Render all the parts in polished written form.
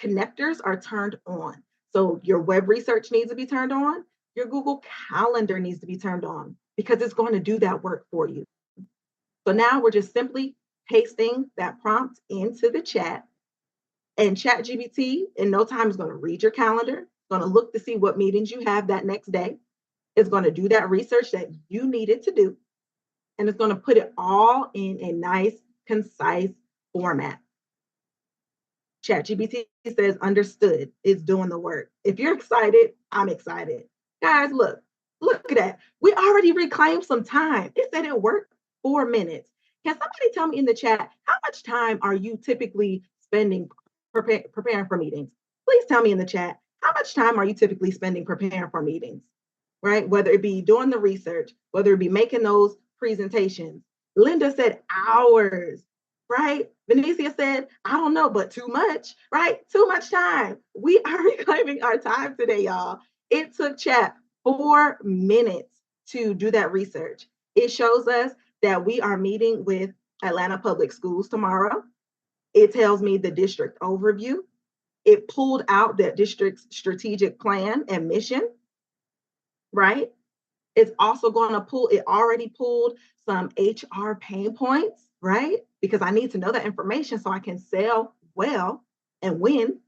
connectors are turned on. So your web research needs to be turned on. Your Google Calendar needs to be turned on because it's going to do that work for you. So now we're just simply pasting that prompt into the chat, and ChatGPT in no time is going to read your calendar, going to look to see what meetings you have that next day. It's going to do that research that you needed to do, and it's going to put it all in a nice, concise format. ChatGPT says understood, it's doing the work. If you're excited, I'm excited. Guys, look at that. We already reclaimed some time. It said it worked 4 minutes. Can somebody tell me in the chat, how much time are you typically spending preparing for meetings? Please tell me in the chat, how much time are you typically spending preparing for meetings, right? Whether it be doing the research, whether it be making those presentations. Linda said hours, right? Benicia said, I don't know, but too much, right? Too much time. We are reclaiming our time today, y'all. It took chat 4 minutes to do that research. It shows us that we are meeting with Atlanta Public Schools tomorrow. It tells me the district overview. It pulled out that district's strategic plan and mission, right? It's also going to pull, it already pulled some HR pain points, right? Because I need to know that information so I can sell well and win.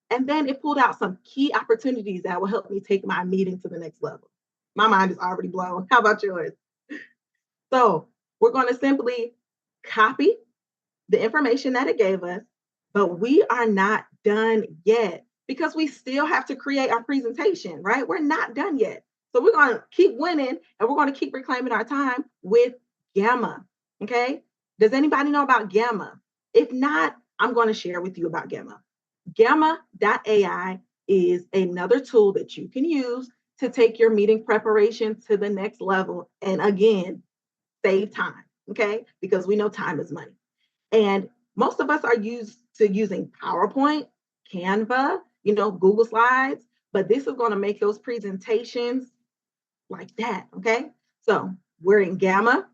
And then it pulled out some key opportunities that will help me take my meeting to the next level. My mind is already blown. How about yours? So we're going to simply copy the information that it gave us, but we are not done yet because we still have to create our presentation, right? We're not done yet. So we're going to keep winning and we're going to keep reclaiming our time with Gamma, okay? Does anybody know about Gamma? If not, I'm going to share with you about Gamma. Gamma.ai is another tool that you can use to take your meeting preparation to the next level. And again, save time, okay? Because we know time is money. And most of us are used to using PowerPoint, Canva, Google Slides, but this is going to make those presentations like that, okay? So we're in Gamma,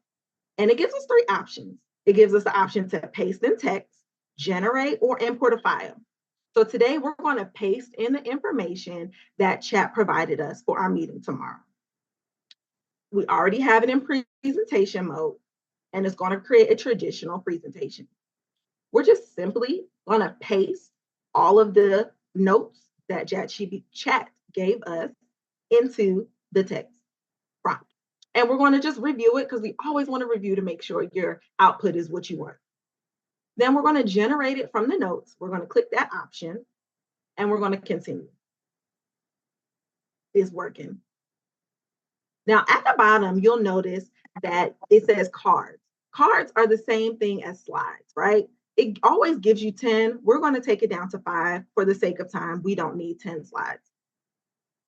and it gives us 3 options. It gives us the option to paste in text, generate, or import a file. So today we're going to paste in the information that chat provided us for our meeting tomorrow. We already have it in presentation mode, and it's going to create a traditional presentation. We're just simply going to paste all of the notes that chat gave us into the text prompt. And we're going to just review it because we always want to review to make sure your output is what you want. Then we're going to generate it from the notes. We're going to click that option and we're going to continue. It's working. Now at the bottom, you'll notice that it says cards. Cards are the same thing as slides, right? It always gives you 10. We're going to take it down to 5 for the sake of time. We don't need 10 slides.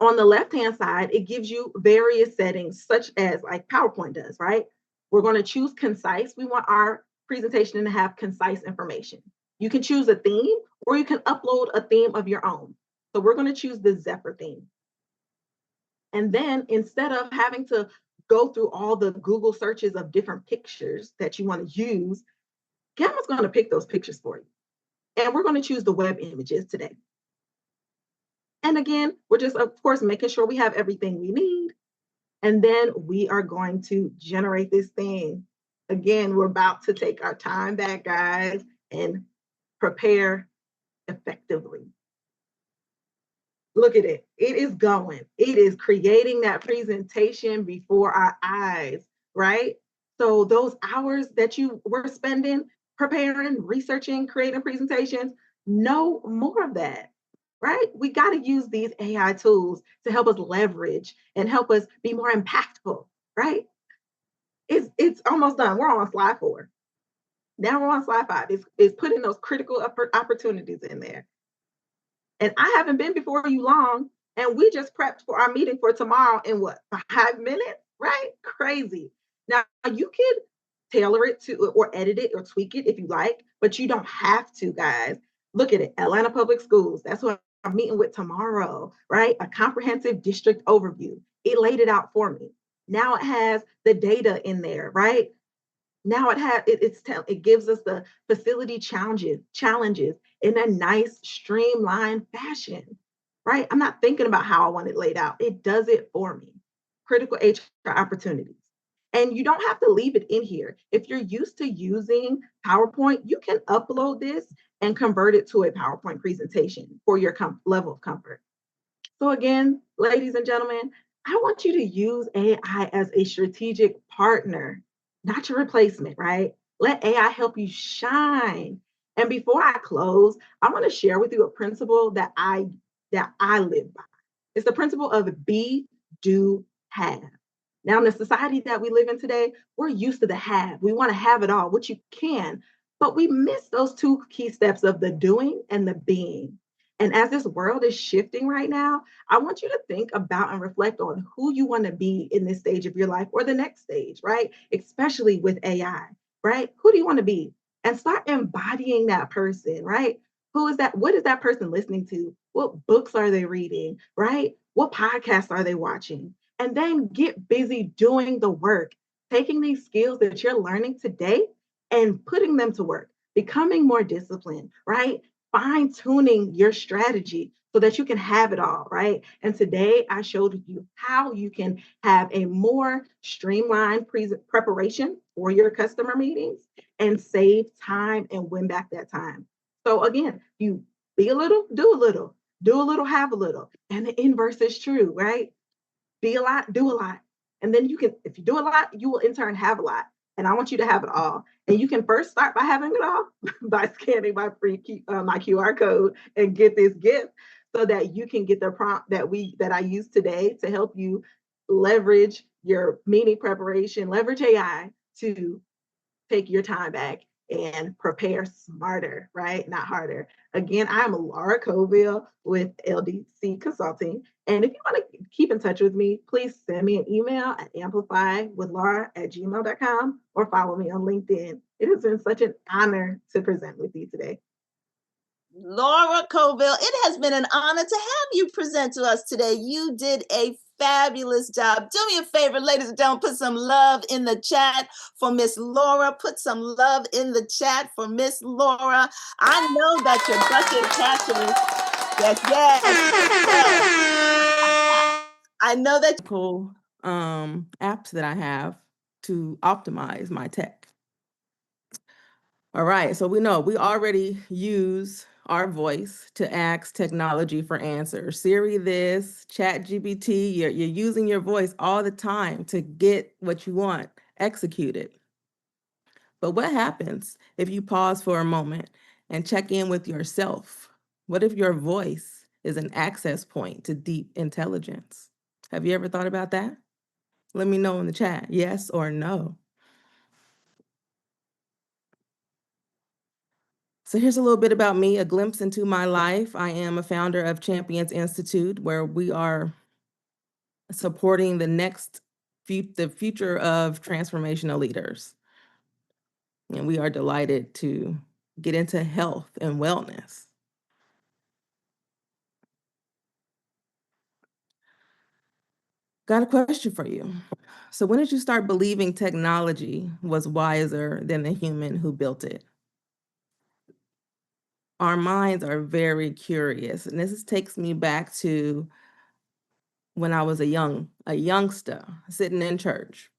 On the left-hand side, it gives you various settings, such as like PowerPoint does, right? We're going to choose concise. We want our presentation to have concise information. You can choose a theme, or you can upload a theme of your own. So we're going to choose the Zephyr theme. And then instead of having to go through all the Google searches of different pictures that you want to use, Gamma's going to pick those pictures for you. And we're going to choose the web images today. And again, we're just, of course, making sure we have everything we need. And then we are going to generate this thing. Again, we're about to take our time back, guys, and prepare effectively. Look at it. It is going. It is creating that presentation before our eyes, right? So those hours that you were spending preparing, researching, creating presentations, no more of that, right? We got to use these AI tools to help us leverage and help us be more impactful, right? It's almost done. We're on slide 4. Now we're on slide 5. It's putting those critical opportunities in there. And I haven't been before you long, and we just prepped for our meeting for tomorrow in what, 5 minutes, right? Crazy. Now you could tailor it to or edit it or tweak it if you like, but you don't have to, guys. Look at it, Atlanta Public Schools. That's what I'm meeting with tomorrow, right? A comprehensive district overview. It laid it out for me. Now it has the data in there, right? Now it gives us the facility challenges in a nice streamlined fashion, right? I'm not thinking about how I want it laid out. It does it for me. Critical HR opportunities. And you don't have to leave it in here. If you're used to using PowerPoint, you can upload this and convert it to a PowerPoint presentation for your level of comfort. So, again, ladies and gentlemen, I want you to use AI as a strategic partner, not your replacement, right? Let AI help you shine. And before I close, I want to share with you a principle that I live by. It's the principle of be, do, have. Now, in the society that we live in today, we're used to the have. We want to have it all, which you can, but we miss those two key steps of the doing and the being. And as this world is shifting right now, I want you to think about and reflect on who you want to be in this stage of your life or the next stage, right? Especially with AI, right? Who do you want to be? And start embodying that person, right? Who is that? What is that person listening to? What books are they reading, right? What podcasts are they watching? And then get busy doing the work, taking these skills that you're learning today and putting them to work, becoming more disciplined, right? Fine tuning your strategy so that you can have it all, right? And today I showed you how you can have a more streamlined preparation for your customer meetings and save time and win back that time. So again, you be a little, do a little, have a little. And the inverse is true, right? Be a lot, do a lot. And then you can, if you do a lot, you will in turn have a lot. And I want you to have it all. And you can first start by having it all by scanning my QR code and get this gift so that you can get the prompt that I use today to help you leverage your meeting preparation, leverage AI to take your time back and prepare smarter, right? Not harder. Again, I'm Laura Coville with LDC Consulting. And if you want to keep in touch with me, please send me an email at amplifywithlaura@gmail.com or follow me on LinkedIn. It has been such an honor to present with you today. Laura Coville, it has been an honor to have you present to us today. You did a fabulous job. Do me a favor, ladies and gentlemen, put some love in the chat for Miss Laura. Put some love in the chat for Miss Laura. I know that your bucket catchers, yes. I know that cool apps that I have to optimize my tech. All right, so we know we already use our voice to ask technology for answers. Siri this, ChatGPT, you're using your voice all the time to get what you want executed. But what happens if you pause for a moment and check in with yourself? What if your voice is an access point to deep intelligence? Have you ever thought about that? Let me know in the chat, yes or no. So here's a little bit about me, a glimpse into my life. I am a founder of Champions Institute, where we are supporting the future of transformational leaders. And we are delighted to get into health and wellness. Got a question for you. So when did you start believing technology was wiser than the human who built it? Our minds are very curious. And this takes me back to when I was a youngster sitting in church,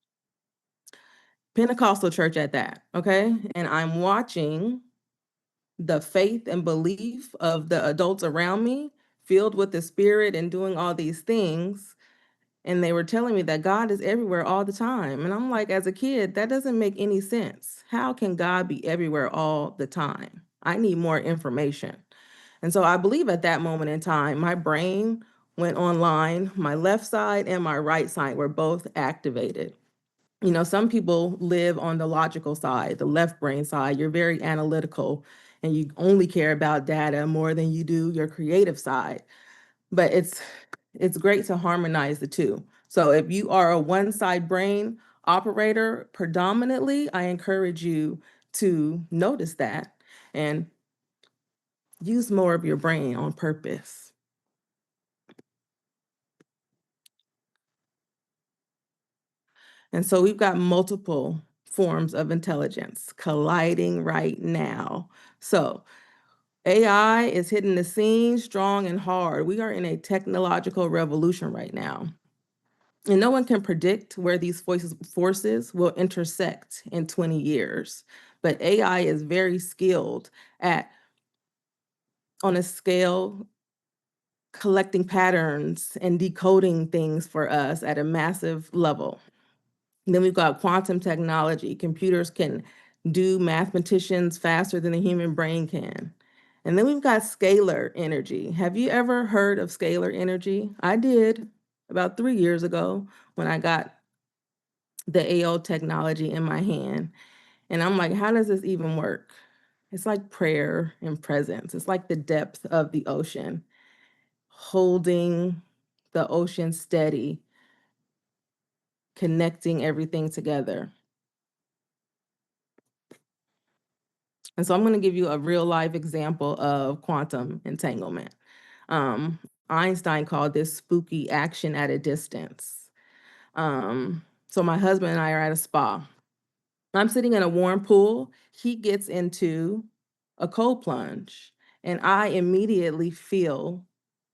Pentecostal church at that, okay? And I'm watching the faith and belief of the adults around me filled with the spirit and doing all these things. And they were telling me that God is everywhere all the time. And I'm like, as a kid, that doesn't make any sense. How can God be everywhere all the time? I need more information. And so I believe at that moment in time, my brain went online, my left side and my right side were both activated. You know, some people live on the logical side, the left brain side. You're very analytical and you only care about data more than you do your creative side. But it's great to harmonize the two. So if you are a one-side brain operator predominantly, I encourage you to notice that and use more of your brain on purpose. And so we've got multiple forms of intelligence colliding right now. So AI is hitting the scene strong and hard. We are in a technological revolution right now. And no one can predict where these forces will intersect in 20 years. But AI is very skilled at, on a scale, collecting patterns and decoding things for us at a massive level. And then we've got quantum technology. Computers can do mathematicians faster than the human brain can. And then we've got scalar energy. Have you ever heard of scalar energy? I did about 3 years ago when I got the AO technology in my hand. And I'm like, how does this even work? It's like prayer and presence. It's like the depth of the ocean, holding the ocean steady, connecting everything together. And so I'm going to give you a real life example of quantum entanglement. Einstein called this spooky action at a distance. So my husband and I are at a spa. I'm sitting in a warm pool. He gets into a cold plunge, and I immediately feel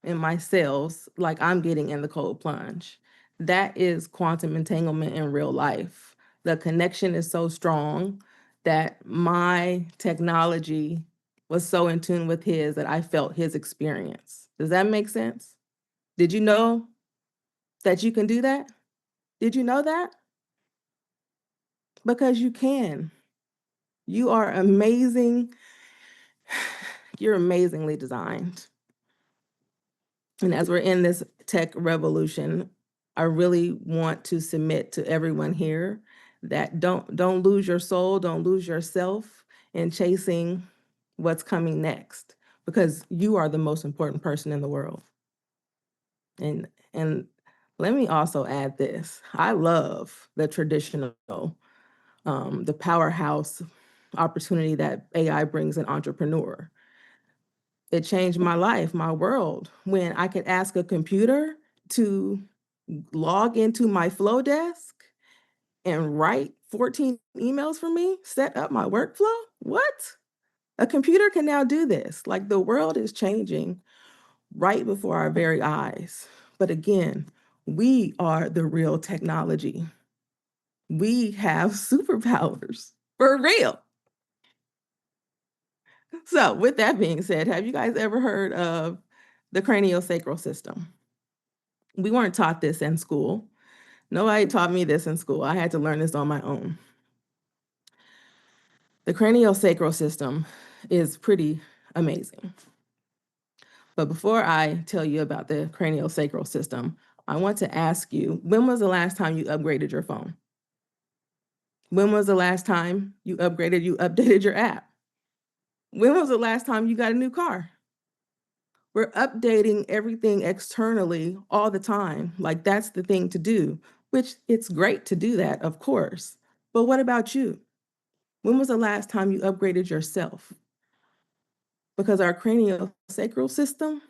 in my cells like I'm getting in the cold plunge. That is quantum entanglement in real life. The connection is so strong that my technology was so in tune with his that I felt his experience. Does that make sense? Did you know that you can do that? Did you know that? Because you can. You are amazing. You're amazingly designed. And as we're in this tech revolution, I really want to submit to everyone here that don't lose your soul, don't lose yourself in chasing what's coming next, because you are the most important person in the world. And let me also add this. I love the traditional, the powerhouse opportunity that AI brings an entrepreneur. It changed my life, my world, when I could ask a computer to log into my flow desk and write 14 emails for me, set up my workflow. What? A computer can now do this. Like, the world is changing right before our very eyes. But again, we are the real technology. We have superpowers for real. So with that being said, have you guys ever heard of the craniosacral system? We weren't taught this in school. Nobody taught me this in school. I had to learn this on my own. The craniosacral system is pretty amazing. But before I tell you about the craniosacral system, I want to ask you, when was the last time you upgraded your phone? When was the last time you updated your app? When was the last time you got a new car? We're updating everything externally all the time. Like, that's the thing to do, which it's great to do that, of course. But what about you? When was the last time you upgraded yourself? Because our craniosacral system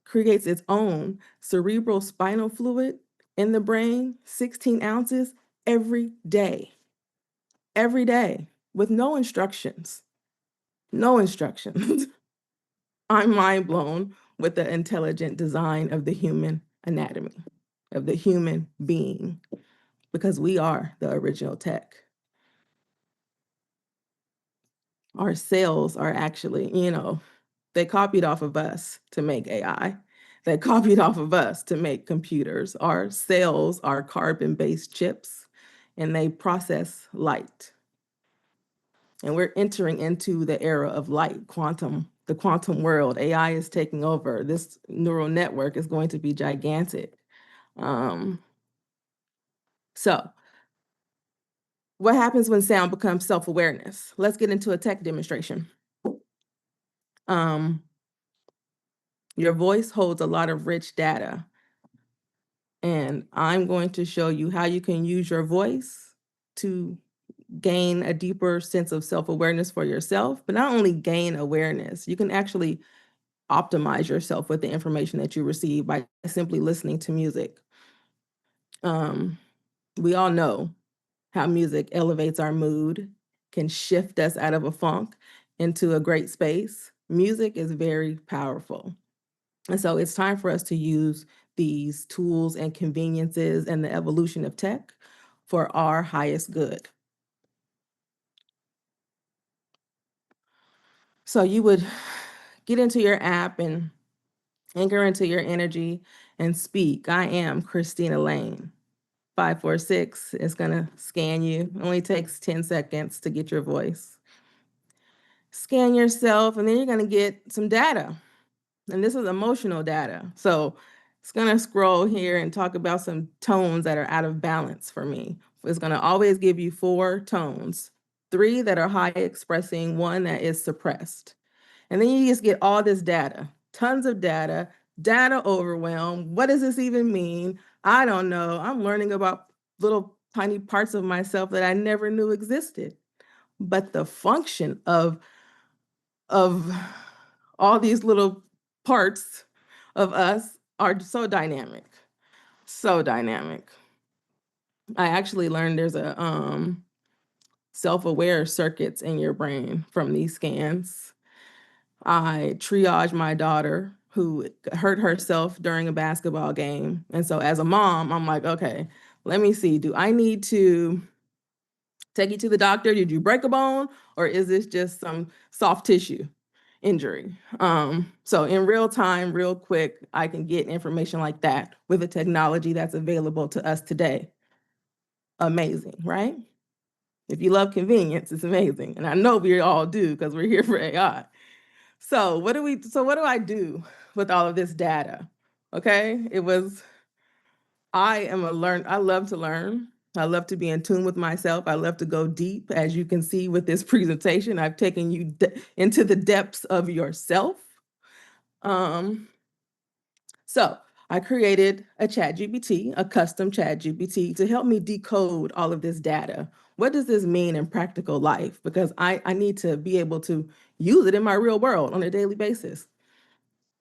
creates its own cerebral spinal fluid in the brain, 16 ounces every day, with no instructions. No instructions. I'm mind blown with the intelligent design of the human anatomy, of the human being, because we are the original tech. Our cells are actually, they copied off of us to make AI. They copied off of us to make computers. Our cells are carbon-based chips, and they process light. And we're entering into the era of light, the quantum world. AI is taking over. This neural network is going to be gigantic. So what happens when sound becomes self-awareness? Let's get into a tech demonstration. Your voice holds a lot of rich data. And I'm going to show you how you can use your voice to gain a deeper sense of self-awareness for yourself, but not only gain awareness, you can actually optimize yourself with the information that you receive by simply listening to music. We all know how music elevates our mood, can shift us out of a funk into a great space. Music is very powerful. And so it's time for us to use these tools and conveniences and the evolution of tech for our highest good. So you would get into your app and anchor into your energy and speak. I am Christina Lane. 546 is going to scan you. It only takes 10 seconds to get your voice. Scan yourself, and then you're going to get some data. And this is emotional data. So it's going to scroll here and talk about some tones that are out of balance for me. It's going to always give you 4 tones, 3 that are high expressing, 1 that is suppressed. And then you just get all this data, tons of data overwhelm. What does this even mean? I don't know. I'm learning about little tiny parts of myself that I never knew existed. But the function of all these little parts of us are so dynamic, so dynamic. I actually learned there's a self-aware circuits in your brain from these scans. I triaged my daughter who hurt herself during a basketball game. And so as a mom, I'm like, okay, let me see, do I need to take you to the doctor? Did you break a bone, or is this just some soft tissue injury? So in real time, real quick, I can get information like that with the technology that's available to us today. Amazing, right? If you love convenience, it's amazing. And I know we all do because we're here for AI. So what do I do with all of this data? Okay, I love to learn. I love to be in tune with myself. I love to go deep. As you can see with this presentation, I've taken you into the depths of yourself. So I created a ChatGPT, a custom ChatGPT, to help me decode all of this data. What does this mean in practical life? Because I need to be able to use it in my real world on a daily basis.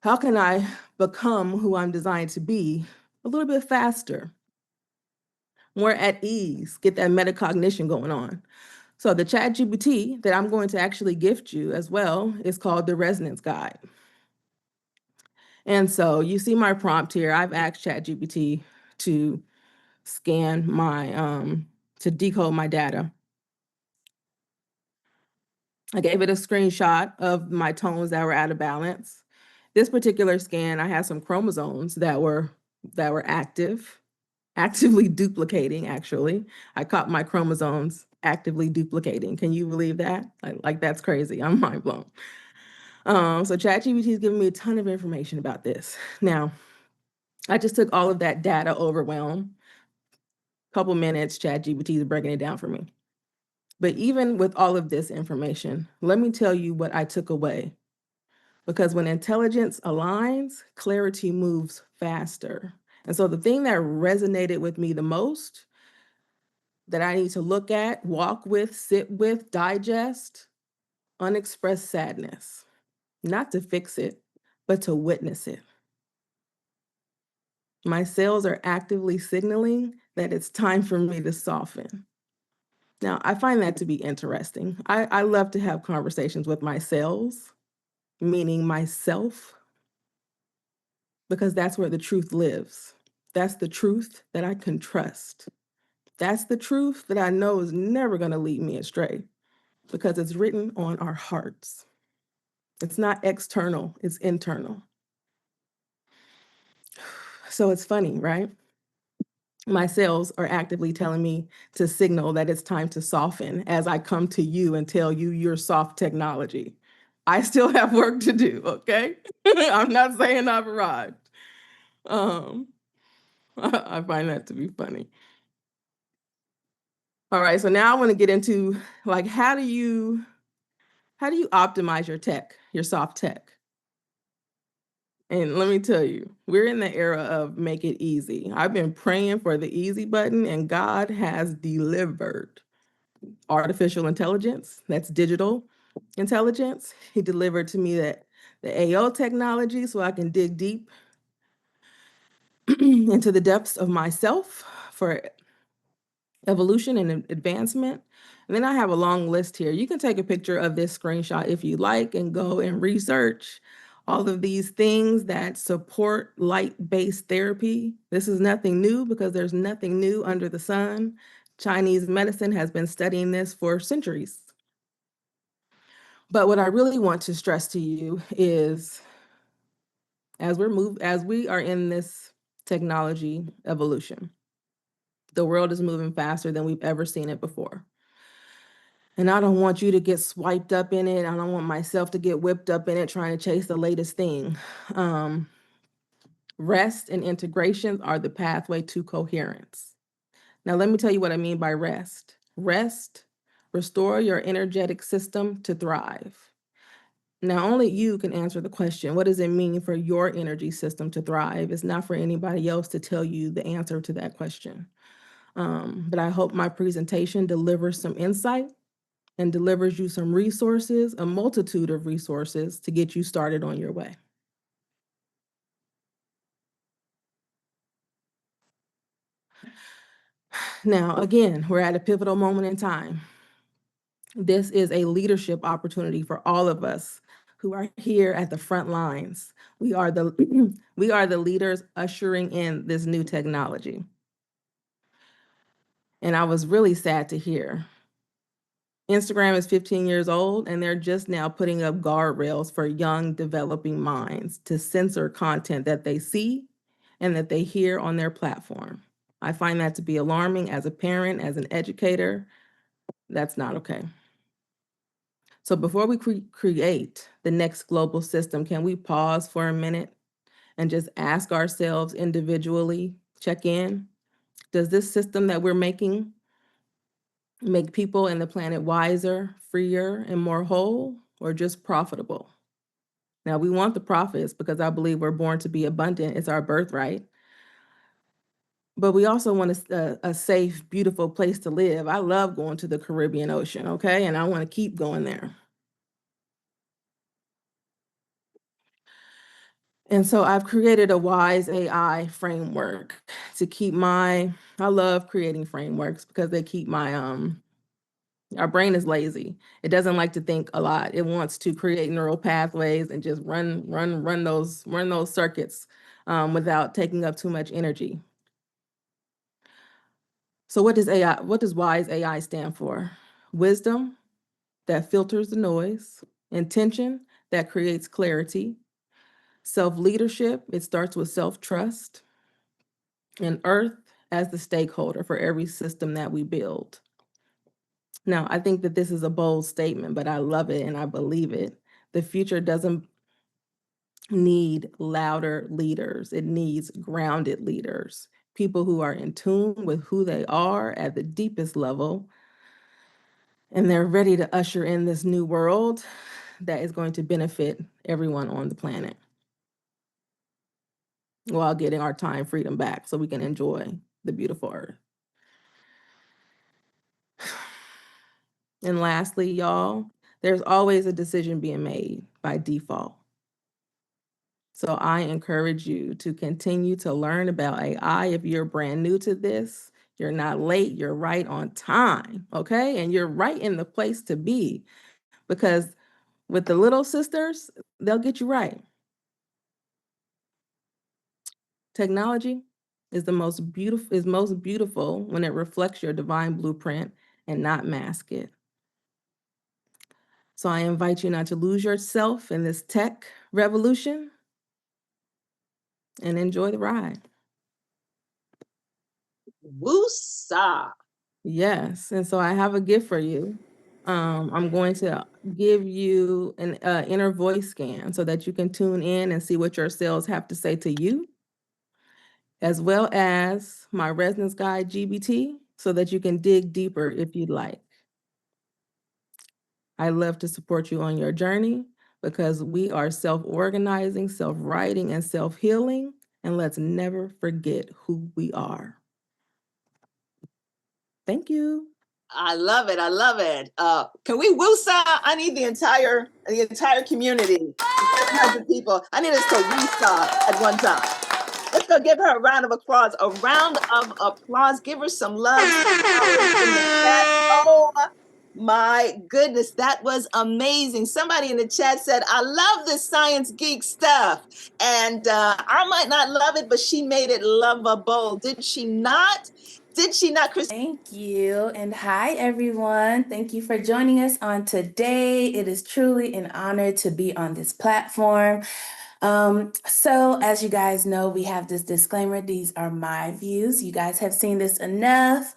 How can I become who I'm designed to be a little bit faster, more at ease, get that metacognition going on? So the ChatGPT that I'm going to actually gift you as well is called the Resonance Guide. And so you see my prompt here. I've asked ChatGPT to scan to decode my data. I gave it a screenshot of my tones that were out of balance. This particular scan, I had some chromosomes that were actively duplicating, actually. I caught my chromosomes actively duplicating. Can you believe that? Like that's crazy. I'm mind blown. So ChatGPT is giving me a ton of information about this. Now, I just took all of that data overwhelm. Couple minutes, ChatGPT is breaking it down for me. But even with all of this information, let me tell you what I took away. Because when intelligence aligns, clarity moves faster. And so the thing that resonated with me the most, that I need to look at, walk with, sit with, digest, unexpressed sadness. Not to fix it, but to witness it. My cells are actively signaling that it's time for me to soften. Now, I find that to be interesting. I love to have conversations with my cells, meaning myself, because that's where the truth lives. That's the truth that I can trust. That's the truth that I know is never going to lead me astray, because it's written on our hearts. It's not external, it's internal. So it's funny, right? My cells are actively telling me to signal that it's time to soften as I come to you and tell you your soft technology. I still have work to do, okay? I'm not saying I've arrived. I find that to be funny. All right, so now I want to get into like how do you optimize your tech, your soft tech? And let me tell you, we're in the era of make it easy. I've been praying for the easy button, and God has delivered. Artificial intelligence, that's digital intelligence. He delivered to me the AO technology so I can dig deep into the depths of myself for evolution and advancement. And then I have a long list here. You can take a picture of this screenshot if you like and go and research all of these things that support light-based therapy. This is nothing new because there's nothing new under the sun. Chinese medicine has been studying this for centuries. But what I really want to stress to you is as we are in this technology evolution, the world is moving faster than we've ever seen it before. And I don't want you to get swiped up in it. I don't want myself to get whipped up in it trying to chase the latest thing. Rest and integration are the pathway to coherence. Now, let me tell you what I mean by rest. Rest, restore your energetic system to thrive. Now, only you can answer the question, what does it mean for your energy system to thrive? It's not for anybody else to tell you the answer to that question. But I hope my presentation delivers some insight and delivers you some resources, a multitude of resources to get you started on your way. Now, again, we're at a pivotal moment in time. This is a leadership opportunity for all of us who are here at the front lines. We are the we are the leaders ushering in this new technology. And I was really sad to hear Instagram is 15 years old and they're just now putting up guardrails for young developing minds to censor content that they see and that they hear on their platform. I find that to be alarming as a parent, as an educator. That's not okay. So before we create the next global system, can we pause for a minute and just ask ourselves individually, check in? Does this system that we're making make people and the planet wiser, freer, and more whole, or just profitable? Now, we want the profits because I believe we're born to be abundant. It's our birthright. But we also want a safe, beautiful place to live. I love going to the Caribbean Ocean, okay? And I want to keep going there. And so I've created a wise AI framework to keep I love creating frameworks because they keep our brain is lazy. It doesn't like to think a lot. It wants to create neural pathways and just run those circuits without taking up too much energy. So what does wise AI stand for? Wisdom that filters the noise, intention that creates clarity, self-leadership, it starts with self-trust, and earth as the stakeholder for every system that we build. Now, I think that this is a bold statement, but I love it and I believe it. The future doesn't need louder leaders. It needs grounded leaders, people who are in tune with who they are at the deepest level, and they're ready to usher in this new world that is going to benefit everyone on the planet while getting our time freedom back so we can enjoy the beautiful earth. And lastly, y'all, there's always a decision being made by default. So I encourage you to continue to learn about AI. If you're brand new to this, you're not late, you're right on time, okay? And you're right in the place to be, because with the little sisters, they'll get you right. Technology is most beautiful when it reflects your divine blueprint and not mask it. So I invite you not to lose yourself in this tech revolution and enjoy the ride. Woo-saw. Yes, and so I have a gift for you. I'm going to give you an inner voice scan so that you can tune in and see what your cells have to say to you, as well as my resonance guide GBT so that you can dig deeper if you'd like. I love to support you on your journey because we are self-organizing, self-writing, and self-healing, and let's never forget who we are. Thank you. I love it. I love it. Can we woo-saw? I need the entire community, 700 people. I need us to woo-saw at one time. Let's go give her a round of applause. A round of applause. Give her some love, some flowers in the chat. Oh my goodness, that was amazing. Somebody in the chat said, I love this science geek stuff. And I might not love it, but she made it lovable. Did she not? Did she not, Chris? Thank you. And hi, everyone. Thank you for joining us on today. It is truly an honor to be on this platform. So as you guys know, we have this disclaimer. These are my views. You guys have seen this enough.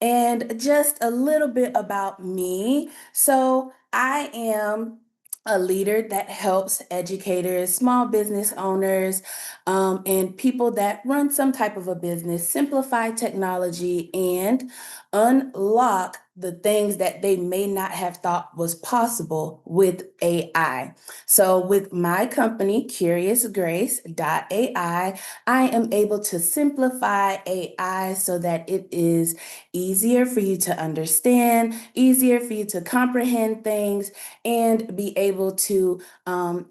And just a little bit about me. So I am a leader that helps educators, small business owners, and people that run some type of a business simplify technology and unlock the things that they may not have thought was possible with AI. So with my company, CuriousGrace.ai, I am able to simplify AI so that it is easier for you to understand, easier for you to comprehend things, and be able to learn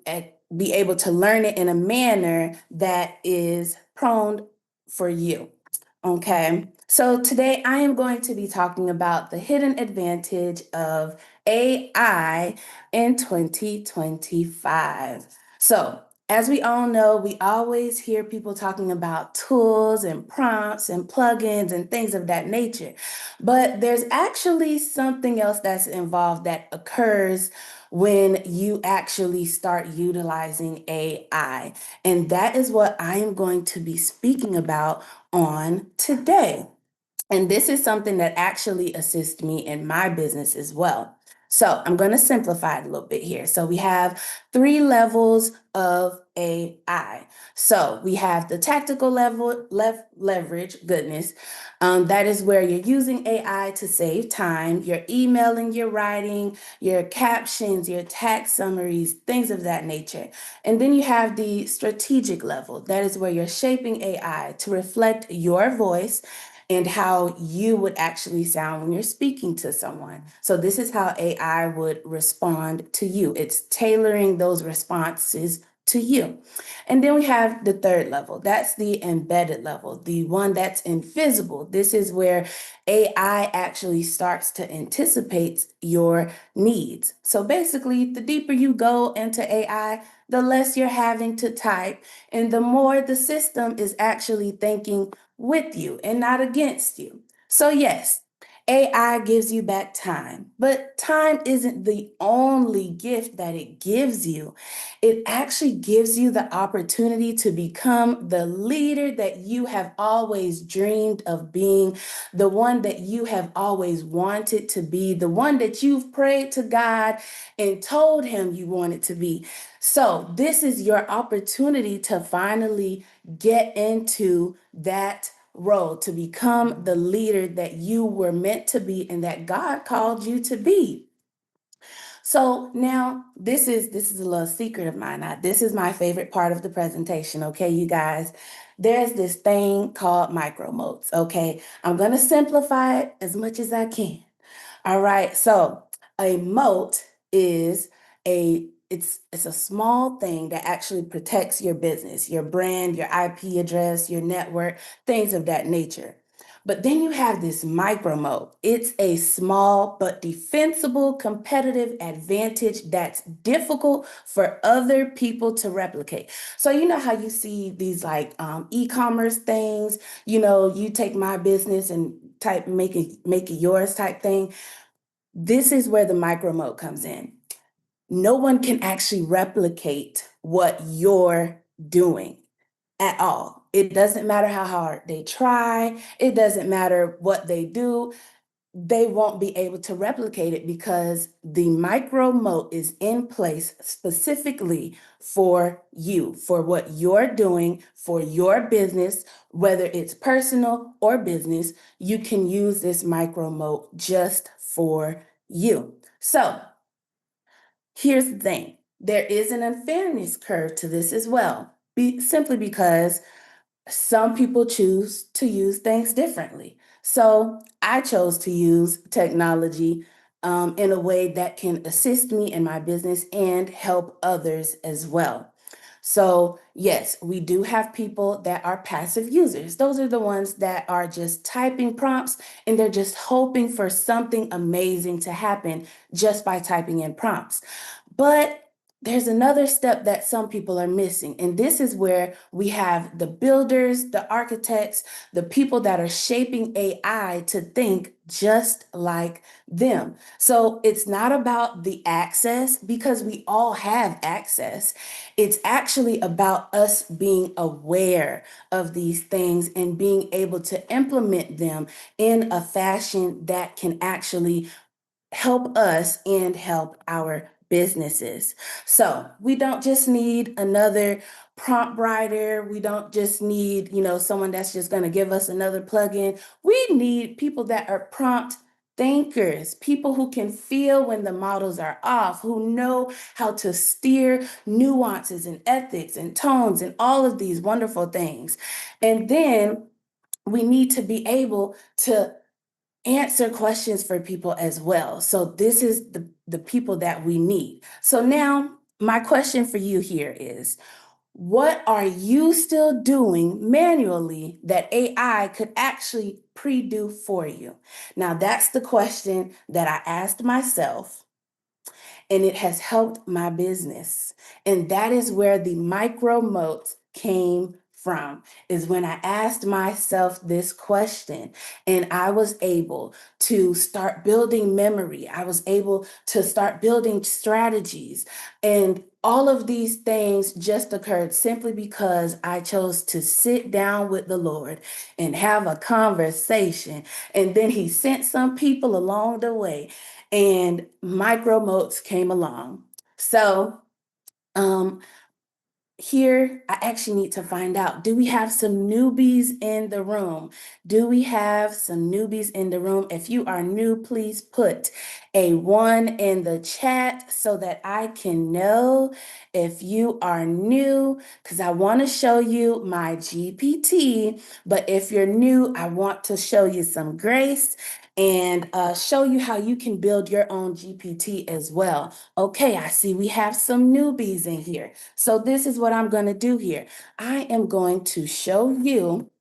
it in a manner that is prone for you. Okay, so today I am going to be talking about the hidden advantage of AI in 2025. So, as we all know, we always hear people talking about tools and prompts and plugins and things of that nature. But there's actually something else that's involved that occurs when you actually start utilizing AI. And that is what I am going to be speaking about on today. And this is something that actually assists me in my business as well. So I'm going to simplify it a little bit here. So we have 3 levels of AI. So we have the tactical level, leverage, goodness. That is where you're using AI to save time. You're emailing, you're writing, your captions, your tax summaries, things of that nature. And then you have the strategic level. That is where you're shaping AI to reflect your voice and how you would actually sound when you're speaking to someone. So this is how AI would respond to you. It's tailoring those responses to you. And then we have the 3rd level. That's the embedded level, the one that's invisible. This is where AI actually starts to anticipate your needs. So basically, the deeper you go into AI, the less you're having to type, and the more the system is actually thinking with you and not against you. So yes, AI gives you back time, but time isn't the only gift that it gives you. It actually gives you the opportunity to become the leader that you have always dreamed of being, the one that you have always wanted to be, the one that you've prayed to God and told him you wanted to be. So this is your opportunity to finally get into that role, to become the leader that you were meant to be and that God called you to be. So now this is a little secret of mine. This is my favorite part of the presentation. Okay, you guys, there's this thing called micro moats. Okay, I'm going to simplify it as much as I can. All right, so a moat is it's a small thing that actually protects your business, your brand, your IP address, your network, things of that nature. But then you have this micro moat. It's a small but defensible competitive advantage that's difficult for other people to replicate. So you know how you see these like e-commerce things, you take my business and type make it yours type thing. This is where the micro moat comes in. No one can actually replicate what you're doing at all. It doesn't matter how hard they try. It doesn't matter what they do. They won't be able to replicate it because the micro moat is in place specifically for you, for what you're doing, for your business, whether it's personal or business. You can use this micro moat just for you. So here's the thing. There is an unfairness curve to this as well, simply because some people choose to use things differently. So I chose to use technology in a way that can assist me in my business and help others as well. So yes, we do have people that are passive users. Those are the ones that are just typing prompts and they're just hoping for something amazing to happen just by typing in prompts. But there's another step that some people are missing. And this is where we have the builders, the architects, the people that are shaping AI to think just like them. So it's not about the access because we all have access. It's actually about us being aware of these things and being able to implement them in a fashion that can actually help us and help our businesses. So we don't just need another prompt writer. We don't just need, someone that's just going to give us another plugin. We need people that are prompt thinkers, people who can feel when the models are off, who know how to steer nuances and ethics and tones and all of these wonderful things. And then we need to be able to answer questions for people as well. So this is the people that we need. So now my question for you here is, what are you still doing manually that AI could actually pre-do for you? Now that's the question that I asked myself, and it has helped my business. And that is where the micro moats came from, is when I asked myself this question and I was able to start building memory. I was able to start building strategies. And all of these things just occurred simply because I chose to sit down with the Lord and have a conversation. And then He sent some people along the way, and micro moats came along. So, here, I actually need to find out, do we have some newbies in the room? Do we have some newbies in the room? If you are new, please put a 1 in the chat so that I can know if you are new, because I want to show you my GPT. But if you're new, I want to show you some grace and show you how you can build your own GPT as well. Okay, I see we have some newbies in here. So this is what I'm going to do here. I am going to show you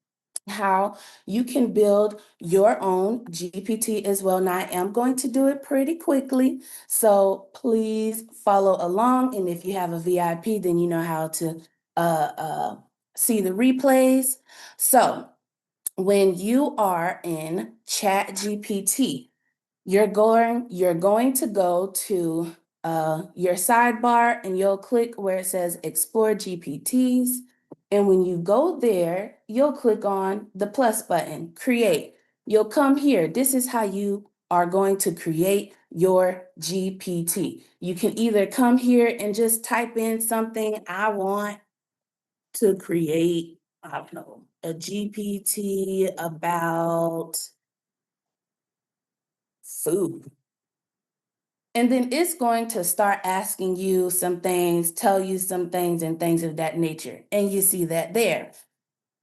how you can build your own GPT as well. Now I am going to do it pretty quickly, so please follow along. And if you have a VIP, then you know how to see the replays. So when you are in Chat GPT, you're going to go to your sidebar and you'll click where it says Explore GPTs. And when you go there, you'll click on the plus button, Create. You'll come here. This is how you are going to create your GPT. You can either come here and just type in something. I want to create, I don't know, a GPT about food. And then it's going to start asking you some things, tell you some things, and things of that nature. And you see that there.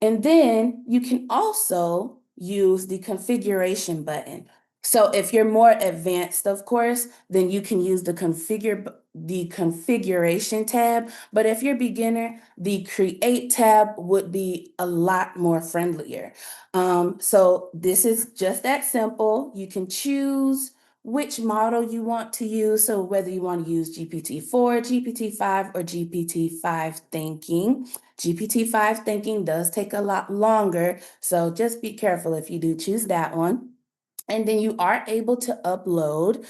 And then you can also use the configuration button. So if you're more advanced, of course, then you can use the configuration tab. But if you're beginner, the create tab would be a lot more friendlier. So this is just that simple. You can choose which model you want to use. So whether you want to use GPT-4, GPT-5, or GPT-5 Thinking. GPT-5 Thinking does take a lot longer, so just be careful if you do choose that one. And then you are able to upload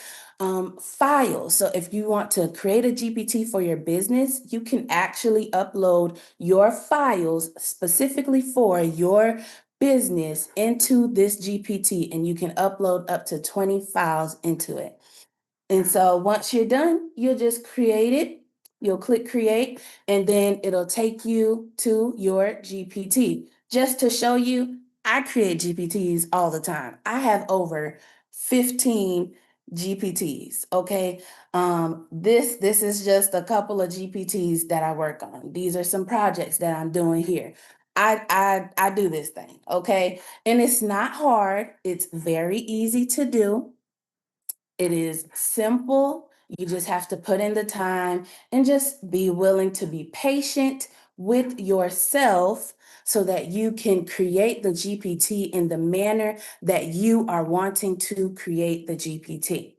files. So if you want to create a GPT for your business, you can actually upload your files specifically for your business into this GPT, and you can upload up to 20 files into it. And so once you're done, you'll just create it. You'll click create, and then it'll take you to your GPT. Just to show you, I create GPTs all the time. I have over 15 GPTs. Okay. This is just a couple of GPTs that I work on. These are some projects that I'm doing here. I do this thing. Okay. And it's not hard. It's very easy to do. It is simple. You just have to put in the time and just be willing to be patient with yourself so that you can create the GPT in the manner that you are wanting to create the GPT.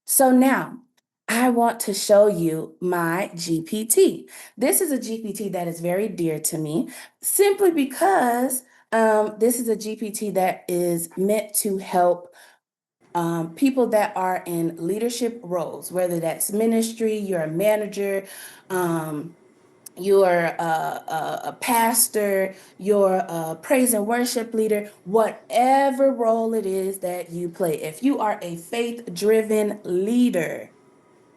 So now I want to show you my GPT. This is a GPT that is very dear to me simply because this is a GPT that is meant to help people that are in leadership roles, whether that's ministry, you're a manager, you're a pastor, you're a praise and worship leader, whatever role it is that you play. If you are a faith-driven leader,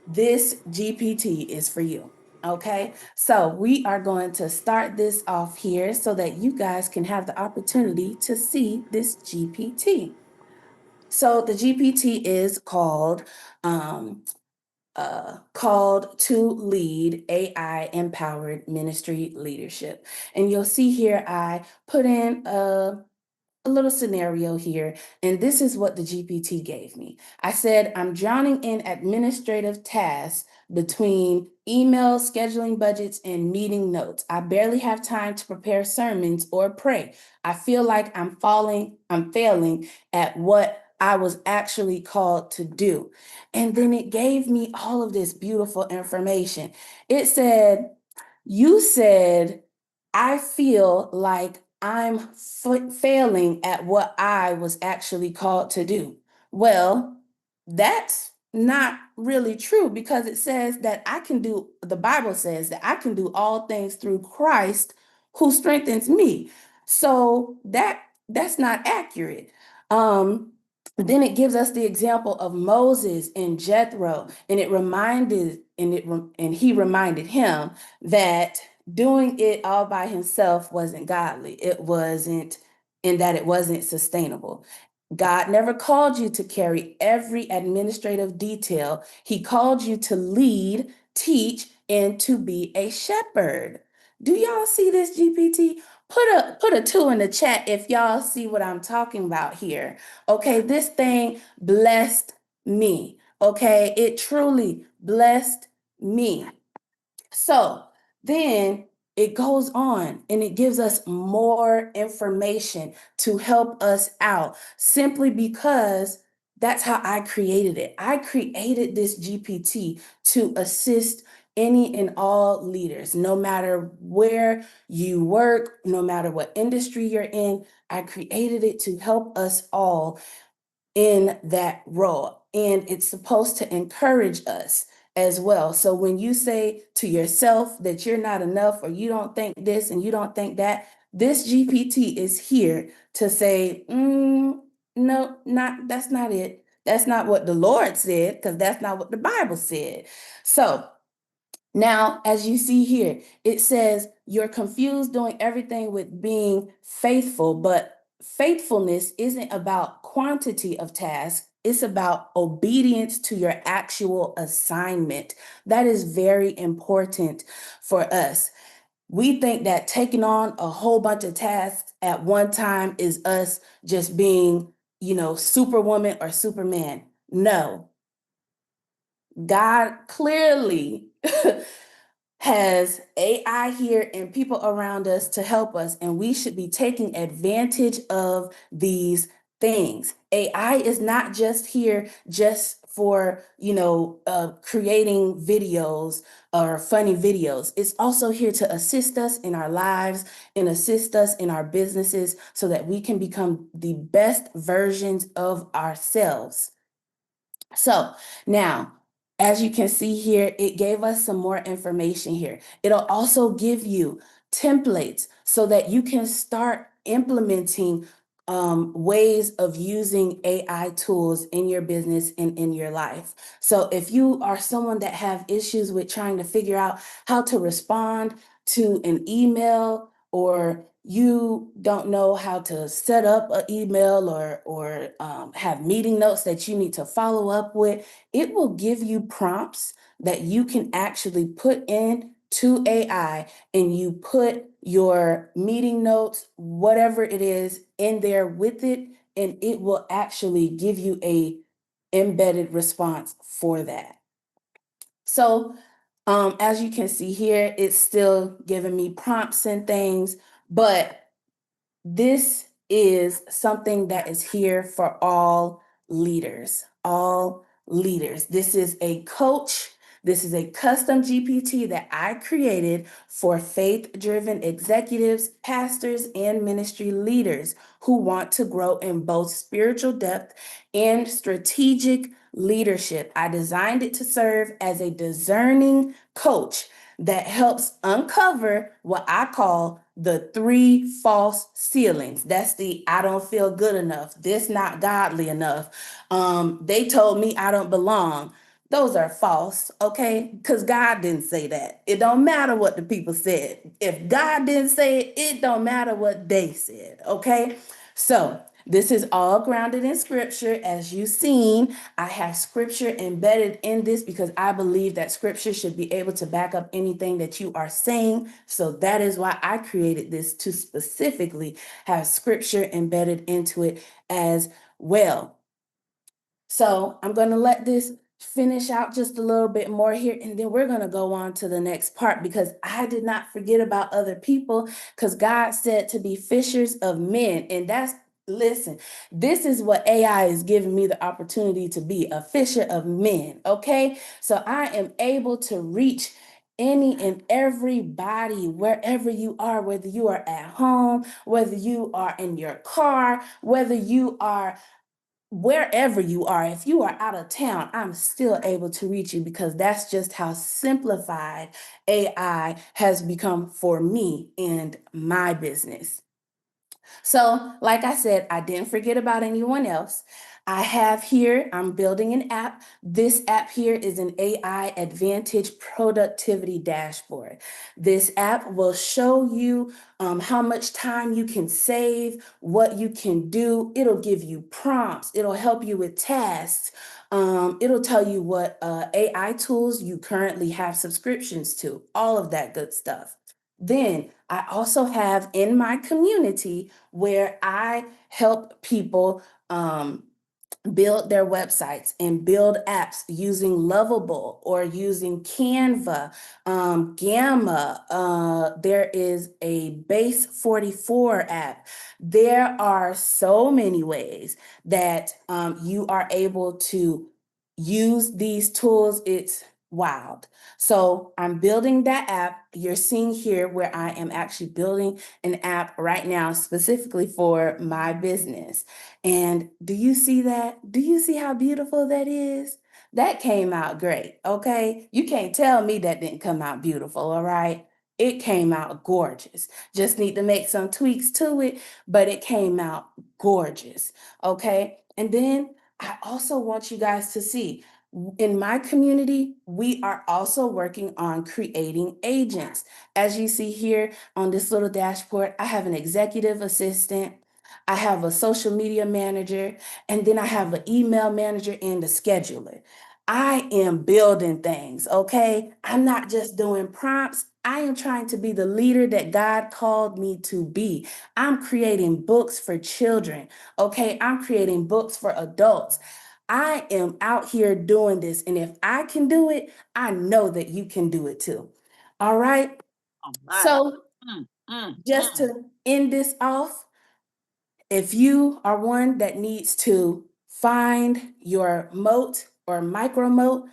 this GPT is for you. Okay, so we are going to start this off here so that you guys can have the opportunity to see this GPT. So the GPT is called to lead AI empowered ministry leadership. And you'll see here, I put in a little scenario here, and this is what the GPT gave me. I said, I'm drowning in administrative tasks between emails, scheduling budgets, and meeting notes. I barely have time to prepare sermons or pray. I feel like I'm failing at what I was actually called to do. And then it gave me all of this beautiful information. It said, you said, I feel like I'm failing at what I was actually called to do. Well, that's not really true because it says that the Bible says that I can do all things through Christ who strengthens me. So that's not accurate. Then it gives us the example of Moses and Jethro, and he reminded him that doing it all by himself wasn't godly. It wasn't, in that it wasn't sustainable. God never called you to carry every administrative detail. He called you to lead, teach, and to be a shepherd. Do y'all see this, GPT? Put a 2 in the chat if y'all see what I'm talking about here. Okay, this thing blessed me. Okay, it truly blessed me. So then it goes on and it gives us more information to help us out simply because that's how I created it. I created this GPT to assist any and all leaders, no matter where you work, no matter what industry you're in. I created it to help us all in that role. And it's supposed to encourage us as well. So when you say to yourself that you're not enough or you don't think this and you don't think that, this GPT is here to say, no, that's not it. That's not what the Lord said, because that's not what the Bible said. So now, as you see here, it says you're confused doing everything with being faithful, but faithfulness isn't about quantity of tasks. It's about obedience to your actual assignment. That is very important for us. We think that taking on a whole bunch of tasks at one time is us just being, superwoman or superman. No, God clearly has AI here and people around us to help us, and we should be taking advantage of these things. AI is not just here just for, creating videos or funny videos. It's also here to assist us in our lives and assist us in our businesses so that we can become the best versions of ourselves. So now, as you can see here, it gave us some more information here. It'll also give you templates so that you can start implementing ways of using AI tools in your business and in your life. So if you are someone that have issues with trying to figure out how to respond to an email, or you don't know how to set up an email or have meeting notes that you need to follow up with, it will give you prompts that you can actually put in to AI, and you put your meeting notes, whatever it is, in there with it, and it will actually give you a embedded response for that. So as you can see here, it's still giving me prompts and things, but this is something that is here for all leaders, all leaders. This is a coach. This is a custom GPT that I created for faith-driven executives, pastors, and ministry leaders who want to grow in both spiritual depth and strategic leadership. I designed it to serve as a discerning coach that helps uncover what I call the 3 false ceilings. That's the I don't feel good enough. This not godly enough. They told me I don't belong. Those are false, okay? Because God didn't say that. It don't matter what the people said. If God didn't say it, it don't matter what they said, okay? So this is all grounded in scripture. As you've seen, I have scripture embedded in this because I believe that scripture should be able to back up anything that you are saying. So that is why I created this, to specifically have scripture embedded into it as well. So I'm going to let this finish out just a little bit more here, and then we're going to go on to the next part, because I did not forget about other people, because God said to be fishers of men. And listen, this is what AI is giving me the opportunity to be, a fisher of men. Okay. So I am able to reach any and everybody, wherever you are, whether you are at home, whether you are in your car, whether you are wherever you are. If you are out of town, I'm still able to reach you, because that's just how simplified AI has become for me and my business. So, like I said, I didn't forget about anyone else. I have here, I'm building an app. This app here is an AI Advantage productivity dashboard. This app will show you how much time you can save, what you can do. It'll give you prompts. It'll help you with tasks. It'll tell you what AI tools you currently have subscriptions to, all of that good stuff. Then I also have in my community where I help people build their websites and build apps using Lovable or using Canva, Gamma. There is a Base 44 app. There are so many ways that you are able to use these tools. It's wild. So I'm building that app. You're seeing here where I am actually building an app right now specifically for my business. And do you see that? Do you see how beautiful that is? That came out great, okay? You can't tell me that didn't come out beautiful, all right? It came out gorgeous. Just need to make some tweaks to it, but it came out gorgeous, okay? And then I also want you guys to see, in my community, we are also working on creating agents. As you see here on this little dashboard, I have an executive assistant, I have a social media manager, and then I have an email manager and a scheduler. I am building things, okay? I'm not just doing prompts. I am trying to be the leader that God called me to be. I'm creating books for children, okay? I'm creating books for adults. I am out here doing this, and if I can do it, I know that you can do it too. All right? So just to end this off, if you are one that needs to find your moat or micro moat,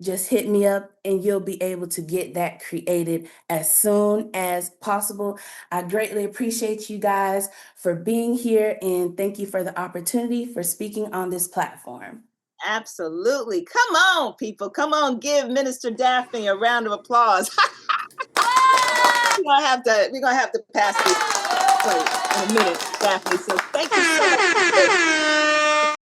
just hit me up and you'll be able to get that created as soon as possible. I greatly appreciate you guys for being here, and thank you for the opportunity for speaking on this platform. Absolutely. Come on, people. Come on, give Minister Daphne a round of applause. We're gonna have to pass this plate in a minute, Daphne. So thank you so much.